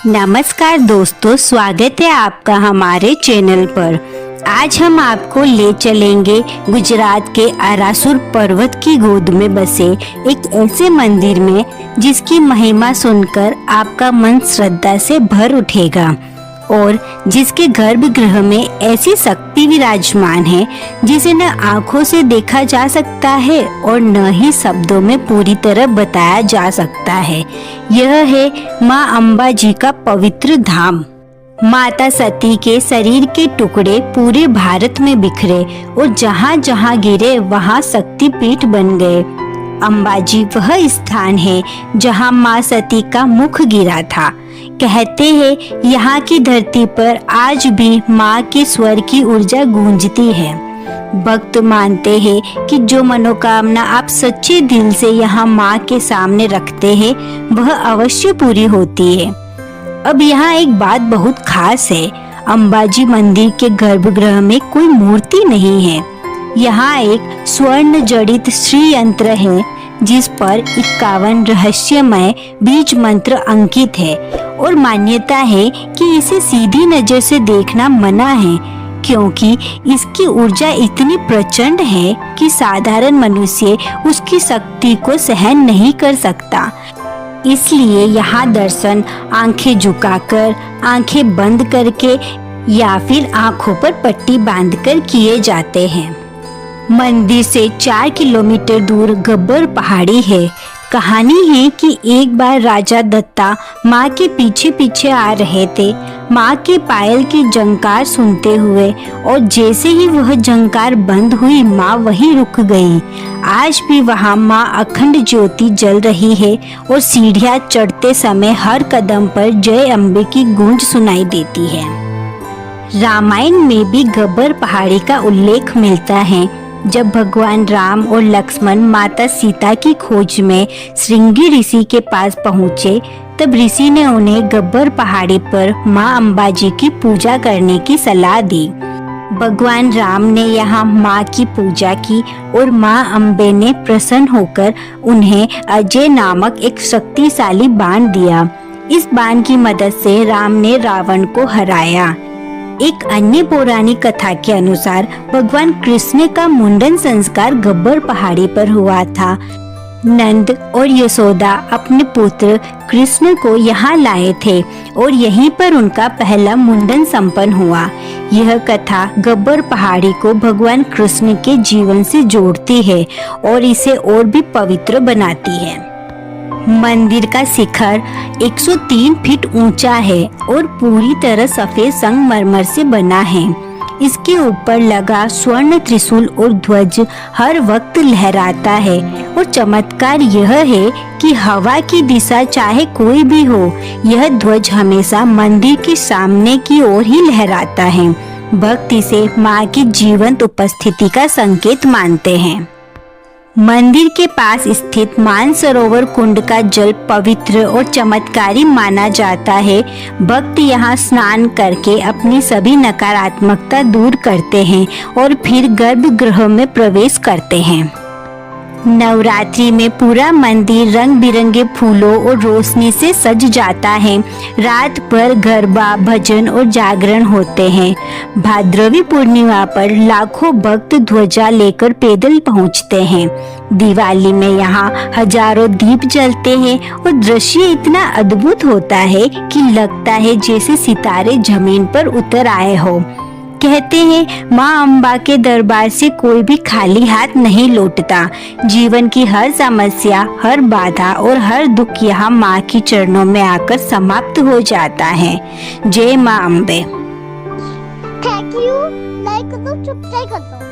नमस्कार दोस्तों, स्वागत है आपका हमारे चैनल पर। आज हम आपको ले चलेंगे गुजरात के आरासुर पर्वत की गोद में बसे एक ऐसे मंदिर में जिसकी महिमा सुनकर आपका मन श्रद्धा से भर उठेगा और जिसके गर्भगृह में ऐसी शक्ति विराजमान है जिसे न आँखों से देखा जा सकता है और न ही शब्दों में पूरी तरह बताया जा सकता है। यह है माँ अम्बा जी का पवित्र धाम। माता सती के शरीर के टुकड़े पूरे भारत में बिखरे और जहाँ जहाँ गिरे वहाँ शक्तिपीठ बन गए। अंबाजी वह स्थान है जहाँ माँ सती का मुख गिरा था। कहते हैं यहाँ की धरती पर आज भी माँ के स्वर की ऊर्जा गूंजती है। भक्त मानते हैं कि जो मनोकामना आप सच्चे दिल से यहाँ माँ के सामने रखते हैं वह अवश्य पूरी होती है। अब यहाँ एक बात बहुत खास है, अंबाजी मंदिर के गर्भगृह में कोई मूर्ति नहीं है। यहाँ एक स्वर्ण जड़ित श्री यंत्र है जिस पर 51 रहस्यमय बीज मंत्र अंकित है और मान्यता है कि इसे सीधी नजर से देखना मना है क्योंकि इसकी ऊर्जा इतनी प्रचंड है कि साधारण मनुष्य उसकी शक्ति को सहन नहीं कर सकता। इसलिए यहाँ दर्शन आंखें झुकाकर, आंखें बंद करके या फिर आंखों पर पट्टी बांधकर किए जाते हैं। मंदिर से 4 किलोमीटर दूर गब्बर पहाड़ी है। कहानी है कि एक बार राजा दत्ता माँ के पीछे पीछे आ रहे थे, माँ के पायल की झंकार सुनते हुए, और जैसे ही वह झंकार बंद हुई माँ वहीं रुक गई। आज भी वहाँ माँ अखंड ज्योति जल रही है और सीढ़ियाँ चढ़ते समय हर कदम पर जय अम्बे की गूंज सुनाई देती है। रामायण में भी गब्बर पहाड़ी का उल्लेख मिलता है। जब भगवान राम और लक्ष्मण माता सीता की खोज में श्रृंगी ऋषि के पास पहुँचे तब ऋषि ने उन्हें गब्बर पहाड़ी पर माँ अम्बाजी की पूजा करने की सलाह दी। भगवान राम ने यहाँ माँ की पूजा की और माँ अम्बे ने प्रसन्न होकर उन्हें अजय नामक एक शक्तिशाली बाण दिया। इस बाण की मदद से राम ने रावण को हराया। एक अन्य पौराणिक कथा के अनुसार भगवान कृष्ण का मुंडन संस्कार गब्बर पहाड़ी पर हुआ था। नंद और यशोदा अपने पुत्र कृष्ण को यहाँ लाए थे और यहीं पर उनका पहला मुंडन संपन्न हुआ। यह कथा गब्बर पहाड़ी को भगवान कृष्ण के जीवन से जोड़ती है और इसे और भी पवित्र बनाती है। मंदिर का शिखर 103 फीट ऊंचा है और पूरी तरह सफेद संगमरमर से बना है। इसके ऊपर लगा स्वर्ण त्रिशूल और ध्वज हर वक्त लहराता है और चमत्कार यह है कि हवा की दिशा चाहे कोई भी हो, यह ध्वज हमेशा मंदिर के सामने की ओर ही लहराता है। भक्त इसे माँ की जीवंत उपस्थिति का संकेत मानते हैं। मंदिर के पास स्थित मानसरोवर कुंड का जल पवित्र और चमत्कारी माना जाता है। भक्त यहाँ स्नान करके अपनी सभी नकारात्मकता दूर करते हैं और फिर गर्भगृह में प्रवेश करते हैं। नवरात्रि में पूरा मंदिर रंग बिरंगे फूलों और रोशनी से सज जाता है। रात भर गरबा, भजन और जागरण होते हैं। भाद्रवी पूर्णिमा पर लाखों भक्त ध्वजा लेकर पैदल पहुंचते हैं। दिवाली में यहाँ हजारों दीप जलते हैं और दृश्य इतना अद्भुत होता है कि लगता है जैसे सितारे जमीन पर उतर आए हो। कहते हैं माँ अम्बा के दरबार से कोई भी खाली हाथ नहीं लौटता। जीवन की हर समस्या, हर बाधा और हर दुख यहाँ माँ की चरणों में आकर समाप्त हो जाता है। जय माँ अम्बे। Thank you. लाइक कर दो, सब्सक्राइब कर दो।